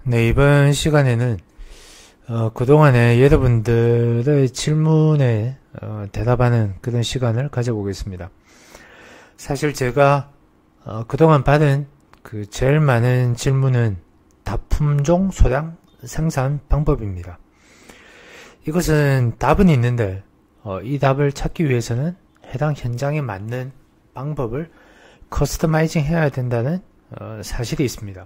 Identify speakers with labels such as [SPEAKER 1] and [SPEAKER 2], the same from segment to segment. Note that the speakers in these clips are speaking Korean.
[SPEAKER 1] 네, 이번 시간에는 그동안에 여러분들의 질문에 대답하는 그런 시간을 가져보겠습니다. 사실 제가 그동안 받은 그 제일 많은 질문은 답품종 소량 생산 방법입니다. 이것은 답은 있는데 이 답을 찾기 위해서는 해당 현장에 맞는 방법을 커스터마이징 해야 된다는 사실이 있습니다.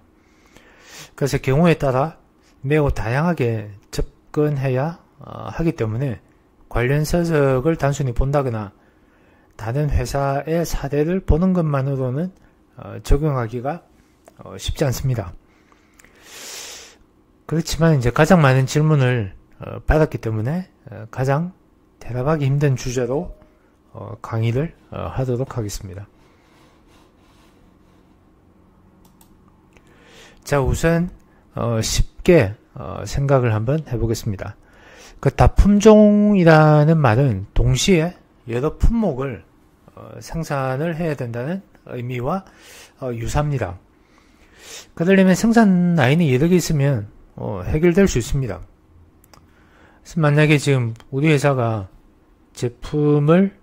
[SPEAKER 1] 그래서 경우에 따라 매우 다양하게 접근해야 하기 때문에 관련 서적을 단순히 본다거나 다른 회사의 사례를 보는 것만으로는 적용하기가 쉽지 않습니다. 그렇지만 이제 가장 많은 질문을 받았기 때문에 가장 대답하기 힘든 주제로 강의를 하도록 하겠습니다. 자, 우선 쉽게 생각을 한번 해보겠습니다. 그 다품종이라는 말은 동시에 여러 품목을 생산을 해야 된다는 의미와 유사합니다. 그러려면 생산 라인이 여러 개 있으면 해결될 수 있습니다. 그래서 만약에 지금 우리 회사가 제품을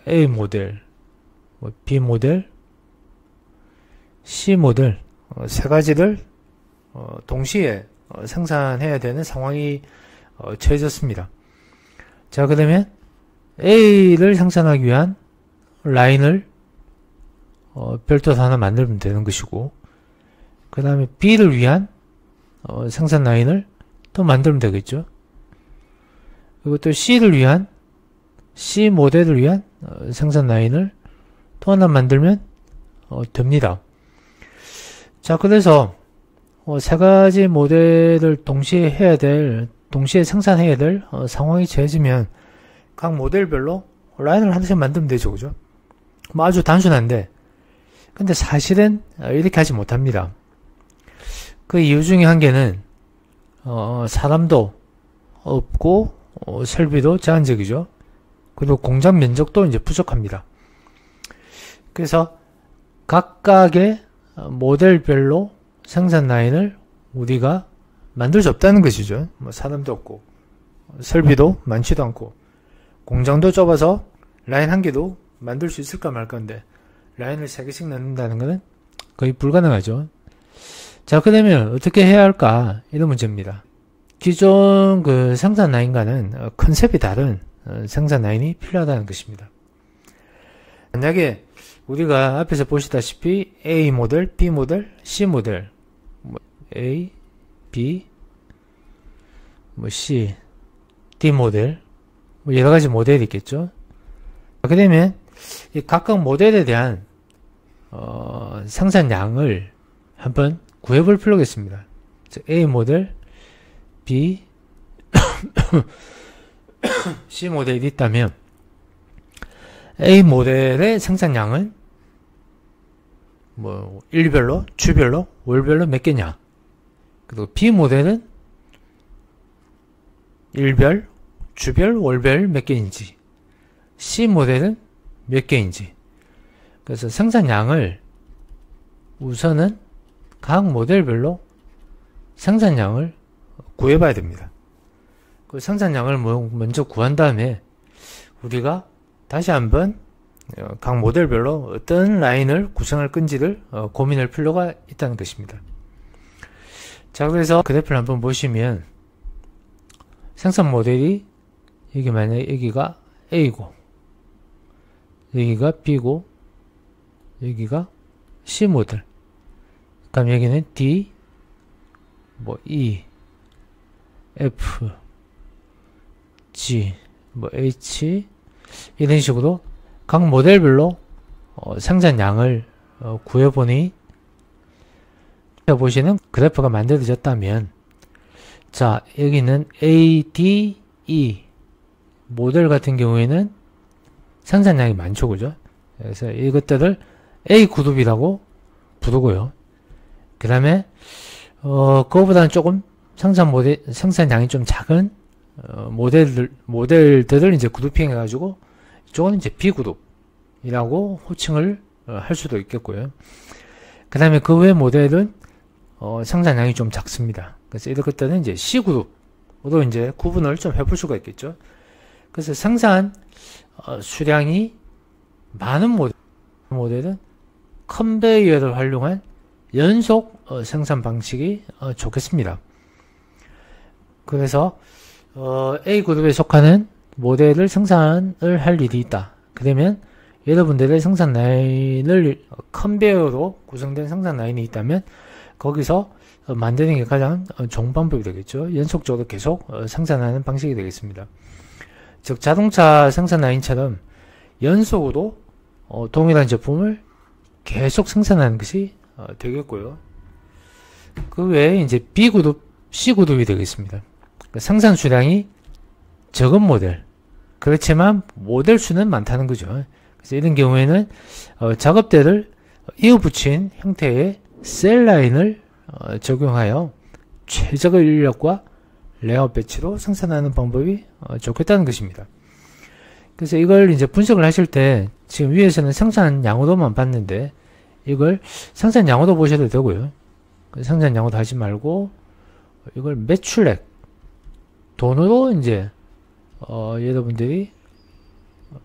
[SPEAKER 1] A 모델, B 모델, C 모델 세 가지를 동시에 생산해야 되는 상황이 처해졌습니다. 자, 그러면 A를 생산하기 위한 라인을 별도로 하나 만들면 되는 것이고, 그 다음에 B를 위한 생산 라인을 또 만들면 되겠죠. 그리고 또 C를 위한 C 모델을 위한 생산 라인을 또 하나 만들면 됩니다. 자, 그래서 세 가지 모델을 동시에 생산해야 될 상황이 처해지면 각 모델별로 라인을 하나씩 만들면 되죠, 그죠? 뭐 아주 단순한데, 근데 사실은 이렇게 하지 못합니다. 그 이유 중에 한 개는 사람도 없고 설비도 제한적이죠. 그리고 공장 면적도 이제 부족합니다. 그래서 각각의 모델별로 생산 라인을 우리가 만들 수 없다는 것이죠. 뭐 사람도 없고 설비도 많지도 않고 공장도 좁아서 라인 한 개도 만들 수 있을까 말까인데 라인을 3개씩 넣는다는 것은 거의 불가능하죠. 자, 그러면 어떻게 해야 할까? 이런 문제입니다. 기존 그 생산 라인과는 컨셉이 다른 생산 라인이 필요하다는 것입니다. 만약에 우리가 앞에서 보시다시피 A 모델, B 모델, C 모델, A, B, C, D 모델, 여러가지 모델이 있겠죠. 그러면 이 각각 모델에 대한 생산량을 한번 구해볼 필요가 있습니다. A 모델, B, C 모델이 있다면 A 모델의 생산량은 일별로, 주별로, 월별로 몇 개냐. 그리고 B 모델은 일별, 주별, 월별 몇 개인지, C 모델은 몇 개인지. 그래서 생산량을 우선은 각 모델별로 생산량을 구해봐야 됩니다. 그 생산량을 먼저 구한 다음에 우리가 다시 한번 각 모델별로 어떤 라인을 구성할 건지를 고민할 필요가 있다는 것입니다. 자, 그래서 그래프를 한번 보시면 생산 모델이 여기 만약에 여기가 A고 여기가 B고 여기가 C 모델, 그럼 여기는 D, E, F, G, H 이런 식으로 각 모델별로 생산량을 구해보니 보시는 그래프가 만들어졌다면, 자, 여기는 A, D, E 모델 같은 경우에는 생산량이 많죠, 그죠? 그래서 이것들을 A 그룹이라고 부르고요. 그 다음에 그거보다는 조금 생산량이 좀 작은 모델들을 이제 그룹핑 해가지고 이쪽은 이제 B그룹이라고 호칭을 할 수도 있겠고요. 그 다음에 그 외 모델은 생산량이 좀 작습니다. 그래서 이럴 때는 이제 C그룹으로 이제 구분을 좀 해볼 수가 있겠죠. 그래서 생산 수량이 많은 모델은 컨베이어를 활용한 연속 생산 방식이 좋겠습니다. 그래서 A그룹에 속하는 모델을 생산을 할 일이 있다. 그러면 여러분들의 생산 라인을 컨베이어로 구성된 생산 라인이 있다면 거기서 만드는 게 가장 좋은 방법이 되겠죠. 연속적으로 계속 생산하는 방식이 되겠습니다. 즉 자동차 생산 라인처럼 연속으로 동일한 제품을 계속 생산하는 것이 되겠고요. 그 외에 이제 B그룹, C그룹이 되겠습니다. 생산 수량이 적은 모델, 그렇지만 모델 수는 많다는 거죠. 그래서 이런 경우에는 작업대를 이어붙인 형태의 셀 라인을 적용하여 최적의 인력과 레이아웃 배치로 생산하는 방법이 좋겠다는 것입니다. 그래서 이걸 이제 분석을 하실 때 지금 위에서는 생산 양호도만 봤는데 이걸 생산 양호도 보셔도 되고요. 생산 양호도 하지 말고 이걸 매출액 돈으로 이제 여러분들이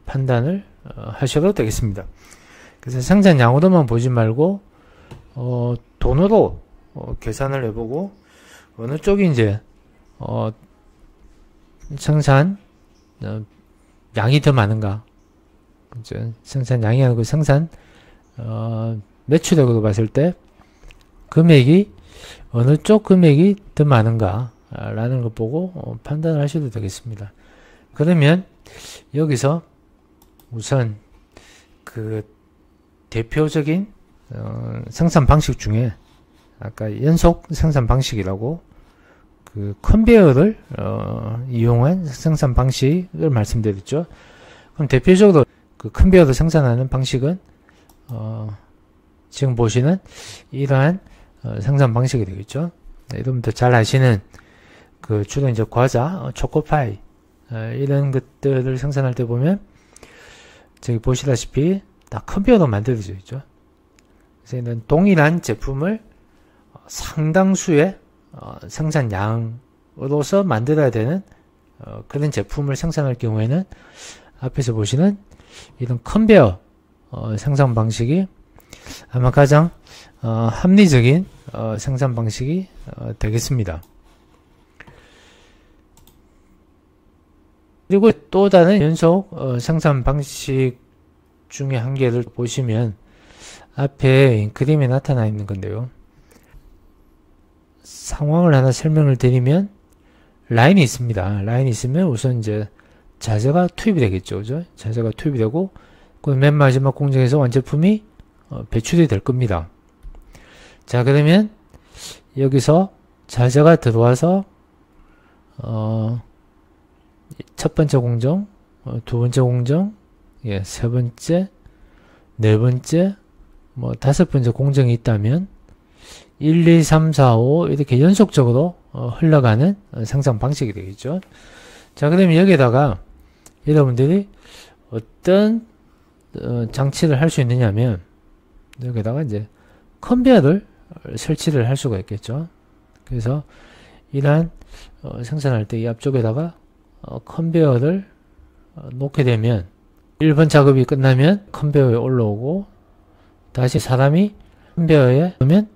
[SPEAKER 1] 판단을 하셔도 되겠습니다. 그래서 생산 양호도만 보지 말고 돈으로 계산을 해보고 어느 쪽이 이제 생산 양이 더 많은가, 그죠? 생산 양이 아니고 생산 매출액으로 봤을 때 금액이 어느 쪽 금액이 더 많은가 라는 걸 보고 판단을 하셔도 되겠습니다. 그러면 여기서 우선 그 대표적인 생산 방식 중에 아까 연속 생산 방식이라고 그 컨베이어를 이용한 생산 방식을 말씀드렸죠. 그럼 대표적으로 그 컨베이어로 생산하는 방식은 지금 보시는 이러한 생산 방식이 되겠죠. 여러분들 잘 아시는 그 주로 이제 과자, 초코파이 이런 것들을 생산할 때 보면 저기 보시다시피 다 컨베이어로 만들어져 있죠. 그래서 이런 동일한 제품을 상당수의 생산량으로서 만들어야 되는 그런 제품을 생산할 경우에는 앞에서 보시는 이런 컨베이어 생산 방식이 아마 가장 합리적인 생산 방식이 되겠습니다. 그리고 또 다른 연속 생산 방식 중에 한 개를 보시면 앞에 그림에 나타나 있는 건데요. 상황을 하나 설명을 드리면 라인이 있습니다. 라인이 있으면 우선 이제 자재가 투입이 되겠죠. 그죠? 자재가 투입이 되고 그 맨 마지막 공정에서 완제품이 배출이 될 겁니다. 자, 그러면 여기서 자재가 들어와서 첫 번째 공정, 두 번째 공정, 세 번째, 네 번째, 다섯 번째 공정이 있다면 1, 2, 3, 4, 5 이렇게 연속적으로 흘러가는 생산 방식이 되겠죠. 자, 그러면 여기에다가 여러분들이 어떤 장치를 할 수 있느냐면 여기다가 이제 컨베이어를 설치를 할 수가 있겠죠. 그래서 이러한 생산할 때 이 앞쪽에다가 컨베이어를 놓게 되면 1번 작업이 끝나면 컨베이어에 올라오고 다시 사람이 컨베이어에 넣으면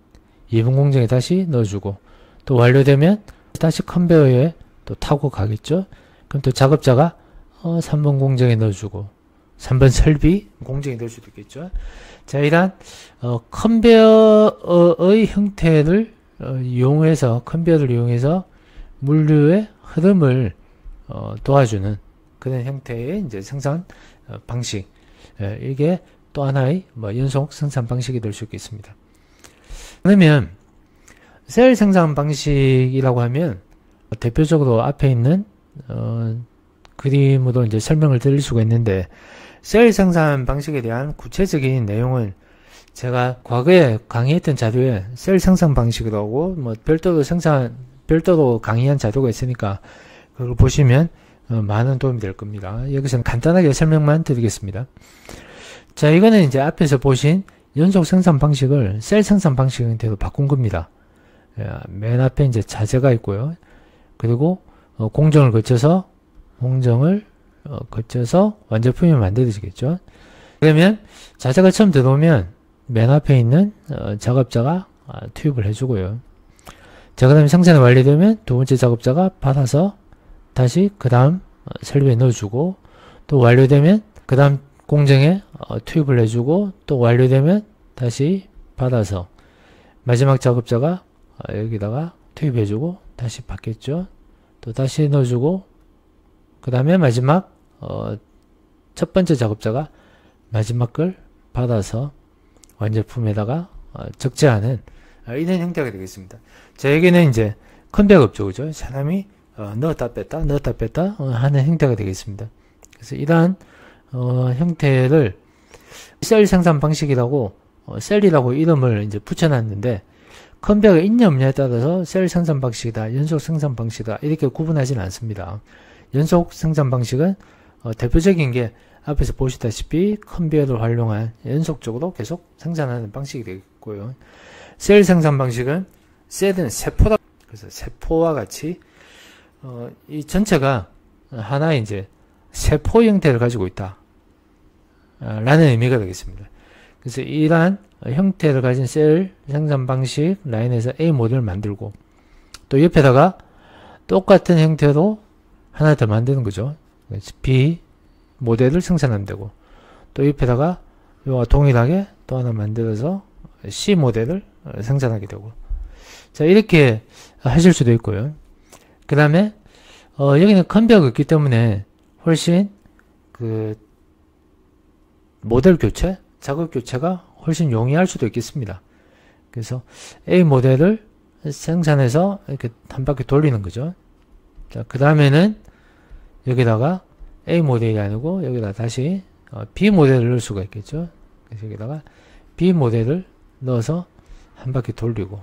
[SPEAKER 1] 2번 공정에 다시 넣어주고 또 완료되면 다시 컨베이어에 또 타고 가겠죠. 그럼 또 작업자가 3번 공정에 넣어주고 3번 설비 공정에 넣을 수도 있겠죠. 자, 이러한 컨베이어의 형태를 이용해서 컨베이어를 이용해서 물류의 흐름을 도와주는 그런 형태의 이제 생산 방식, 이게 또 하나의 연속 생산 방식이 될 수 있겠습니다. 그러면 셀 생산 방식이라고 하면 대표적으로 앞에 있는 그림으로 이제 설명을 드릴 수가 있는데 셀 생산 방식에 대한 구체적인 내용은 제가 과거에 강의했던 자료에 셀 생산 방식이라고 별도로 강의한 자료가 있으니까 그걸 보시면 많은 도움이 될 겁니다. 여기서는 간단하게 설명만 드리겠습니다. 자, 이거는 이제 앞에서 보신 연속 생산 방식을 셀 생산 방식 형태로 바꾼 겁니다. 맨 앞에 이제 자재가 있고요. 그리고 공정을 거쳐서 완제품이 만들어지겠죠. 그러면 자재가 처음 들어오면 맨 앞에 있는 작업자가 투입을 해주고요. 자, 그 다음에 생산이 완료되면 두 번째 작업자가 받아서 다시 그 다음 설비에 넣어주고, 또 완료되면 그 다음 공정에 투입을 해주고, 또 완료되면 다시 받아서 마지막 작업자가 여기다가 투입해주고 다시 받겠죠. 또 다시 넣어주고, 그 다음에 마지막 첫 번째 작업자가 마지막 걸 받아서 완제품에다가 적재하는 이런 형태가 되겠습니다. 자, 여기는 이제 컨베이어 없죠, 그죠? 사람이 넣었다 뺐다 하는 형태가 되겠습니다. 그래서 이러한 형태를 셀 생산 방식이라고 셀이라고 이름을 이제 붙여놨는데, 컨베이어가 있냐 없냐에 따라서 셀 생산 방식이다, 연속 생산 방식이다 이렇게 구분하지는 않습니다. 연속 생산 방식은 대표적인 게 앞에서 보시다시피 컨베이어를 활용한 연속적으로 계속 생산하는 방식이 되겠고요. 셀 생산 방식은 셀은 세포다. 그래서 세포와 같이 이 전체가 하나의 이제 세포 형태를 가지고 있다 라는 의미가 되겠습니다. 그래서 이러한 형태를 가진 셀 생산 방식 라인에서 A 모델을 만들고, 또 옆에다가 똑같은 형태로 하나 더 만드는 거죠. B 모델을 생산하면 되고, 또 옆에다가 이와 동일하게 또 하나 만들어서 C 모델을 생산하게 되고, 자, 이렇게 하실 수도 있고요. 그 다음에 여기는 컨베이어가 있기 때문에 훨씬 그 모델 교체, 작업 교체가 훨씬 용이할 수도 있겠습니다. 그래서 A 모델을 생산해서 이렇게 한 바퀴 돌리는 거죠. 자, 그 다음에는 여기다가 A 모델이 아니고 여기다 다시 B 모델을 넣을 수가 있겠죠. 그래서 여기다가 B 모델을 넣어서 한 바퀴 돌리고,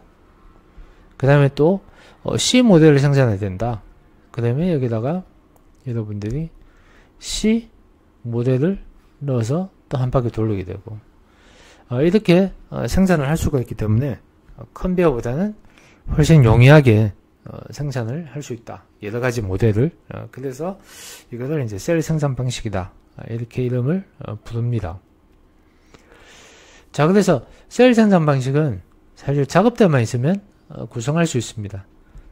[SPEAKER 1] 그 다음에 또 C 모델을 생산해야 된다. 그 다음에 여기다가 여러분들이 C 모델을 넣어서 또 한 바퀴 돌리게 되고, 이렇게 생산을 할 수가 있기 때문에 컨베이어보다는 훨씬 용이하게 생산을 할 수 있다. 여러 가지 모델을. 그래서 이것을 이제 셀 생산 방식이다. 이렇게 이름을 부릅니다. 자, 그래서 셀 생산 방식은 사실 작업대만 있으면 구성할 수 있습니다.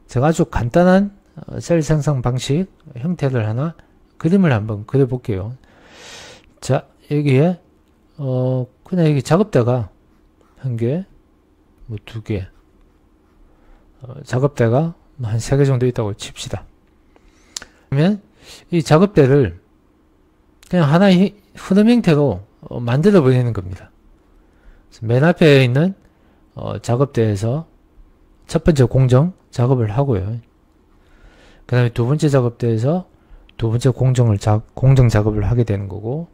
[SPEAKER 1] 제가 아주 간단한 셀 생산 방식 형태를 하나 그림을 한번 그려볼게요. 자, 여기에 그냥 여기 작업대가 한 개, 뭐 두 개, 작업대가 한 3개 정도 있다고 칩시다. 그러면 이 작업대를 그냥 하나의 흐름 형태로 만들어 버리는 겁니다. 맨 앞에 있는 작업대에서 첫 번째 공정 작업을 하고요. 그 다음에 두 번째 작업대에서 두 번째 공정 작업을 하게 되는 거고,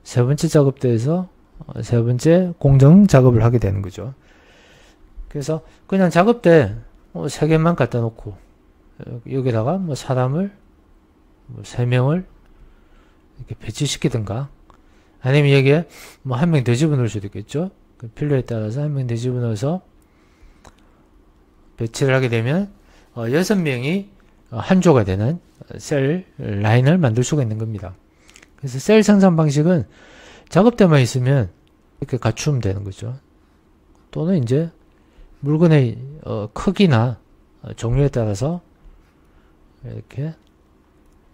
[SPEAKER 1] 세 번째 작업대에서 세 번째 공정 작업을 하게 되는 거죠. 그래서 그냥 작업대 3개만 갖다 놓고 여기다가 뭐 사람을 뭐 3명을 이렇게 배치시키든가, 아니면 여기에 뭐 1명 더 집어넣을 수도 있겠죠. 필요에 따라서 1명 더 집어넣어서 배치를 하게 되면 6명이 한 조가 되는 셀 라인을 만들 수가 있는 겁니다. 그래서 셀 생산 방식은 작업대만 있으면 이렇게 갖추면 되는 거죠. 또는 이제 물건의 크기나 종류에 따라서 이렇게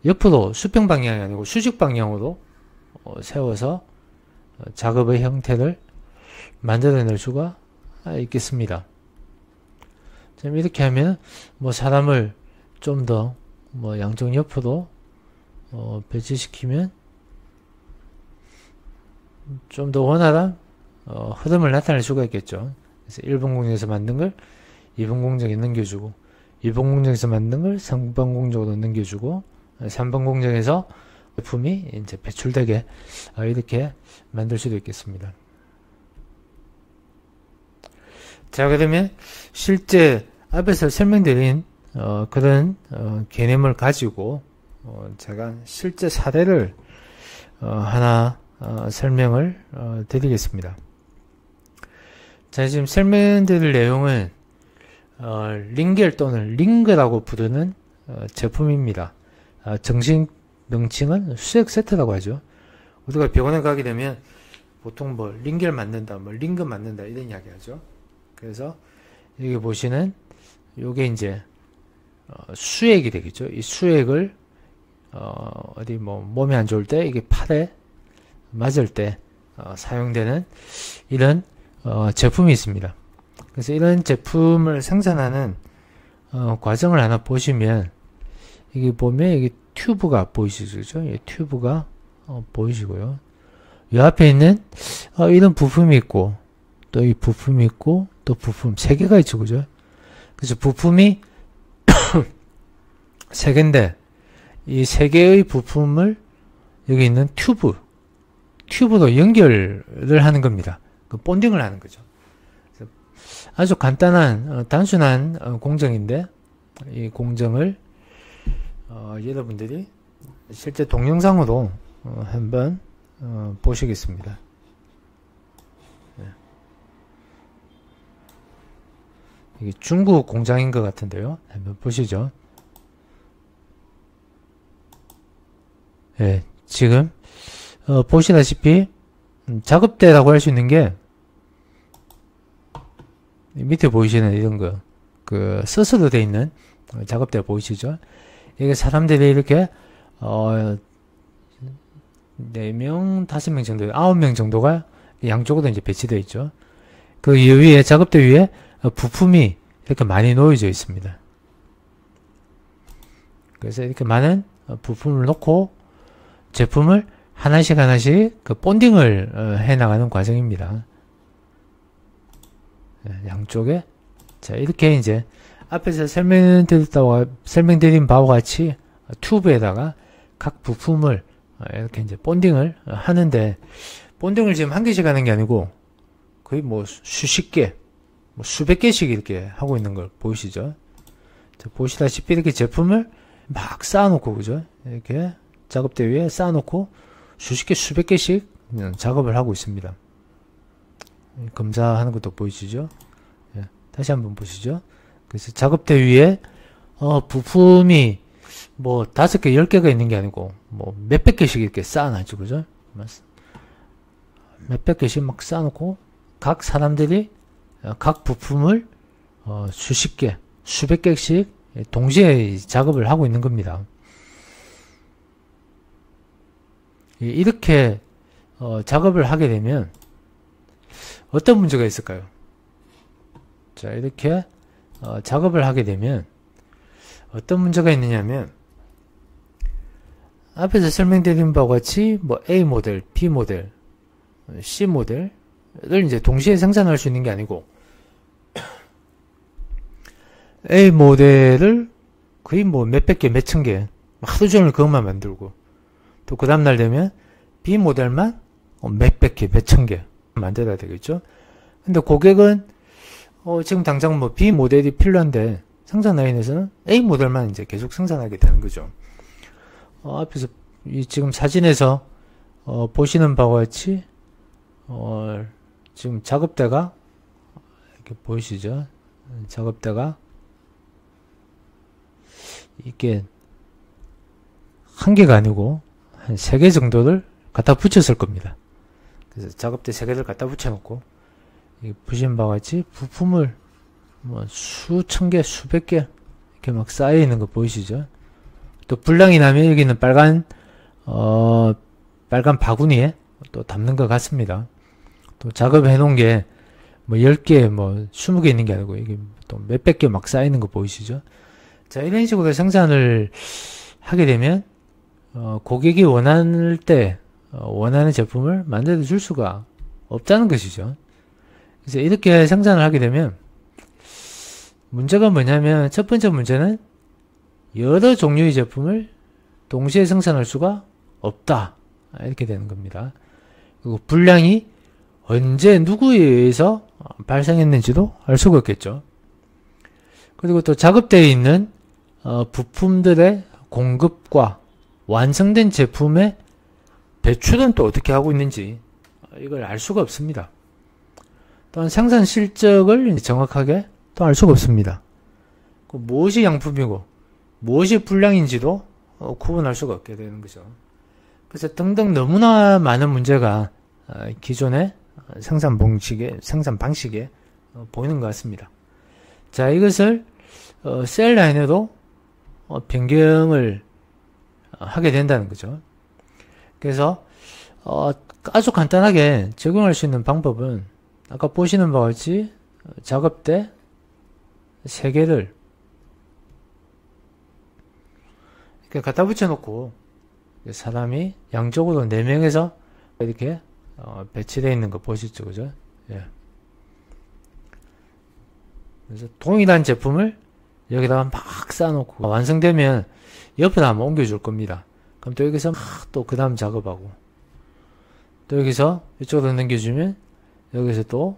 [SPEAKER 1] 옆으로 수평 방향이 아니고 수직 방향으로 세워서 작업의 형태를 만들어낼 수가 있겠습니다. 이렇게 하면 뭐 사람을 좀 더 뭐 양쪽 옆으로 배치시키면 좀 더 원활한 흐름을 나타낼 수가 있겠죠. 그래서 1번 공정에서 만든 걸 2번 공정에 넘겨주고, 2번 공정에서 만든 걸 3번 공정으로 넘겨주고, 3번 공정에서 제품이 이제 배출되게 이렇게 만들 수도 있겠습니다. 자, 그러면 실제 앞에서 설명드린 그런 개념을 가지고 제가 실제 사례를 하나 설명을 드리겠습니다. 자, 지금 설명드릴 내용은 링겔 또는 링그라고 부르는 제품입니다. 정식 명칭은 수액 세트라고 하죠. 우리가 병원에 가게 되면 보통 뭐 링겔 맞는다, 뭐 링그 맞는다 이런 이야기 하죠. 그래서 여기 보시는 요게 이제 수액이 되겠죠. 이 수액을 어디 뭐 몸이 안 좋을 때 이게 팔에 맞을 때 사용되는 이런 제품이 있습니다. 그래서 이런 제품을 생산하는 과정을 하나 보시면 이게 보면 이게 튜브가 보이시죠? 이 튜브가 보이시고요. 이 앞에 있는 이런 부품이 있고 또 이 부품이 있고 또 부품 3개가 있죠. 그죠? 그래서 부품이 3개인데 이 3개의 부품을 여기 있는 튜브로 연결을 하는 겁니다. 그 본딩을 하는 거죠. 아주 간단한 단순한 공정인데 이 공정을 여러분들이 실제 동영상으로 한번 보시겠습니다. 이게 중국 공장인 것 같은데요. 한번 보시죠. 예, 지금 보시다시피 작업대라고 할 수 있는 게 밑에 보이시는 이런 거, 그 스스로 되어 있는 작업대 보이시죠? 이게 사람들이 이렇게 4명, 5명 정도, 9명 정도가 양쪽으로 이제 배치되어 있죠. 그 위에 작업대 위에 부품이 이렇게 많이 놓여져 있습니다. 그래서 이렇게 많은 부품을 놓고 제품을 하나씩 그 본딩을 해 나가는 과정입니다. 양쪽에 자 이렇게 이제 앞에서 설명드린 바와 같이 튜브에다가 각 부품을 이렇게 이제 본딩을 하는데 본딩을 지금 한 개씩 하는 게 아니고 거의 뭐 수십 개, 뭐 수백 개씩 이렇게 하고 있는 걸 보이시죠? 자, 보시다시피 이렇게 제품을 막 쌓아놓고 그죠? 이렇게 작업대 위에 쌓아놓고 수십 개, 수백 개씩 작업을 하고 있습니다. 검사하는 것도 보이시죠? 예, 다시 한번 보시죠. 그래서 작업대 위에 부품이 뭐 5개, 10개가 있는 게 아니고 뭐 몇백 개씩 이렇게 쌓아놨죠. 그죠? 몇백 개씩 막 쌓아놓고 각 사람들이 각 부품을 수십 개, 수백 개씩 동시에 작업을 하고 있는 겁니다. 이렇게 작업을 하게 되면 어떤 문제가 있을까요? 자, 이렇게 작업을 하게 되면 어떤 문제가 있느냐면 앞에서 설명드린 바와 같이 뭐 A 모델, B 모델, C 모델을 이제 동시에 생산할 수 있는 게 아니고 A 모델을 거의 뭐 몇백 개, 몇천 개 하루 종일 그것만 만들고 또 그 다음날 되면 B 모델만 몇백 개, 몇천 개 만들어야 되겠죠. 근데 고객은 지금 당장 뭐 B 모델이 필요한데 생산 라인에서는 A 모델만 이제 계속 생산하게 되는 거죠. 앞에서 지금 사진에서 보시는 바와 같이 지금 작업대가 이렇게 보이시죠? 작업대가 이게 한 개가 아니고 한 3개 정도를 갖다 붙였을 겁니다. 그래서 작업대 3개를 갖다 붙여놓고 보시는 바와 같이 부품을 뭐 수천 개, 수백 개 이렇게 막 쌓여 있는 거 보이시죠? 또 불량이 나면 여기는 빨간 바구니에 또 담는 것 같습니다. 또 작업해 놓은 게 뭐 10개, 뭐 20개 있는 게 아니고 이게 또 몇백 개 막 쌓이는 거 보이시죠? 자, 이런 식으로 생산을 하게 되면 고객이 원할 때 원하는 제품을 만들어 줄 수가 없다는 것이죠. 그래서 이렇게 생산을 하게 되면 문제가 뭐냐면 첫 번째 문제는 여러 종류의 제품을 동시에 생산할 수가 없다. 이렇게 되는 겁니다. 그리고 불량이 언제 누구에 의해서 발생했는지도 알 수가 없겠죠. 그리고 또 작업대에 있는 부품들의 공급과 완성된 제품의 배출은 또 어떻게 하고 있는지 이걸 알 수가 없습니다. 또한 생산 실적을 정확하게 또 알 수가 없습니다. 그 무엇이 양품이고 무엇이 불량인지도 구분할 수가 없게 되는 거죠. 그래서 등등 너무나 많은 문제가 기존의 생산 방식에 보이는 것 같습니다. 자, 이것을 셀 라인에도 변경을 하게 된다는 거죠. 그래서 아주 간단하게 적용할 수 있는 방법은 아까 보시는 바와 같이 작업대 3개를 이렇게 갖다 붙여놓고 사람이 양쪽으로 4명에서 이렇게 배치되어 있는 거 보시죠, 그죠? 예. 그래서 동일한 제품을 여기다가 막 쌓아놓고 완성되면 옆에다 한번 옮겨줄 겁니다. 그럼 또 여기서 막 또 그 다음 작업하고 또 여기서 이쪽으로 넘겨주면 여기서 또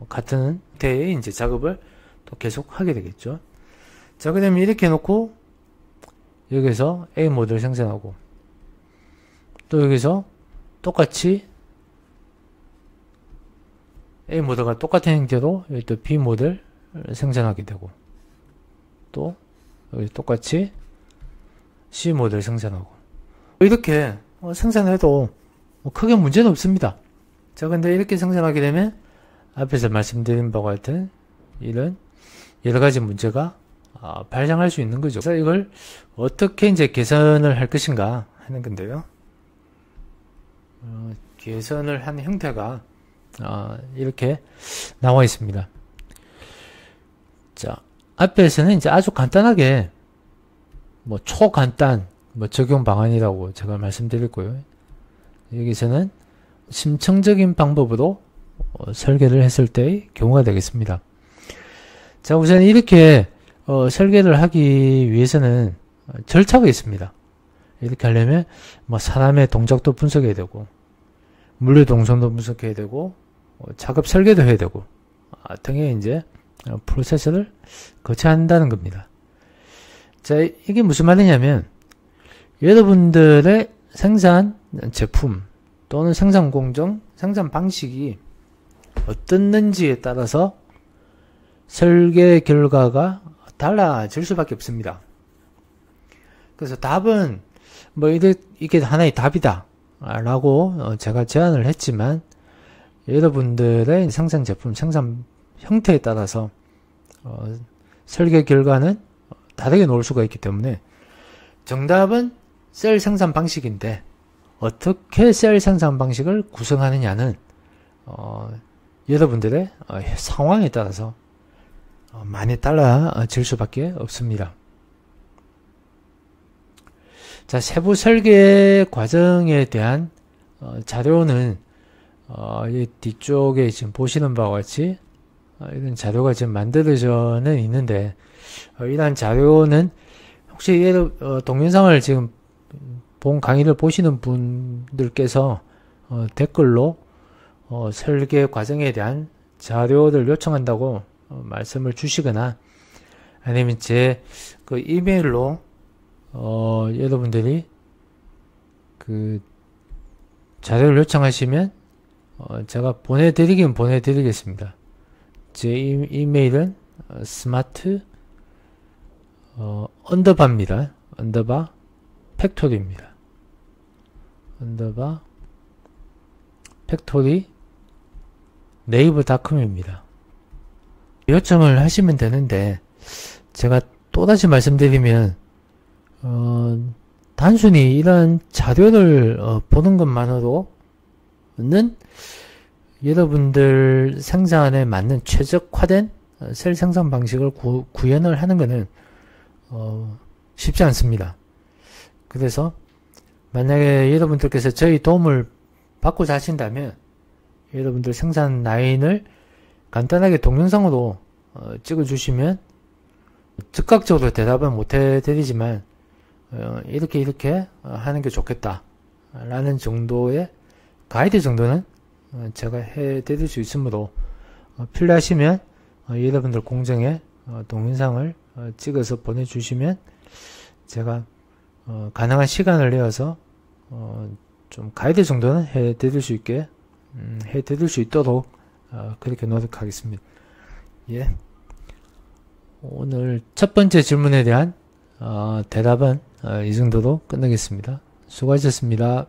[SPEAKER 1] 같은 대의 이제 작업을 또 계속 하게 되겠죠. 자, 그 다음에 이렇게 해놓고 여기서 A 모드를 생성하고 또 여기서 똑같이 A 모드가 똑같은 형태로 여기 또 B 모드를 생성하게 되고 또 여기 똑같이 C 모드를 생성하고 이렇게 생산해도 크게 문제는 없습니다. 자, 근데 이렇게 생산하게 되면 앞에서 말씀드린 바와 같은 이런 여러가지 문제가 발생할 수 있는 거죠. 그래서 이걸 어떻게 이제 개선을 할 것인가 하는 건데요. 개선을 한 형태가 이렇게 나와 있습니다. 자, 앞에서는 이제 아주 간단하게 초간단 적용 방안이라고 제가 말씀드렸고요. 여기서는 심층적인 방법으로 설계를 했을 때의 경우가 되겠습니다. 자, 우선 이렇게 설계를 하기 위해서는 절차가 있습니다. 이렇게 하려면 사람의 동작도 분석해야 되고 물의 동선도 분석해야 되고 작업 설계도 해야 되고 등의 이제 프로세스를 거쳐야 한다는 겁니다. 자, 이게 무슨 말이냐면 여러분들의 생산 제품 또는 생산 공정, 생산 방식이 어떻는지에 따라서 설계 결과가 달라질 수밖에 없습니다. 그래서 답은 이게 하나의 답이다 라고 제가 제안을 했지만 여러분들의 생산 제품, 생산 형태에 따라서 설계 결과는 다르게 나올 수가 있기 때문에 정답은 셀 생산 방식인데 어떻게 셀 생산 방식을 구성하느냐는 여러분들의 상황에 따라서 많이 달라질 수밖에 없습니다. 자, 세부 설계 과정에 대한 자료는 이 뒤쪽에 지금 보시는 바와 같이 이런 자료가 지금 만들어져는 있는데 이러한 자료는 혹시 동영상을 지금 본 강의를 보시는 분들께서 댓글로 설계 과정에 대한 자료를 요청한다고 말씀을 주시거나 아니면 제 그 이메일로 여러분들이 그 자료를 요청하시면 제가 보내드리긴 보내드리겠습니다. 제 이메일은 스마트 언더바입니다. 언더바 팩토리입니다. 언더바 팩토리 네이버닷컴입니다. 요청을 하시면 되는데 제가 또다시 말씀드리면 단순히 이런 자료를 보는 것만으로는 여러분들 생산에 맞는 최적화된 셀 생산 방식을 구현을 하는 것은 쉽지 않습니다. 그래서 만약에 여러분들께서 저희 도움을 받고자 하신다면 여러분들 생산 라인을 간단하게 동영상으로 찍어주시면 즉각적으로 대답은 못 해드리지만 이렇게 하는 게 좋겠다 라는 정도의 가이드 정도는 제가 해드릴 수 있으므로 필요하시면 여러분들 공정에 동영상을 찍어서 보내주시면 제가 가능한 시간을 내어서 좀 가이드 정도는 해드릴 수 있게 해드릴 수 있도록 그렇게 노력하겠습니다. 예. 오늘 첫 번째 질문에 대한 대답은 이 정도로 끝내겠습니다. 수고하셨습니다.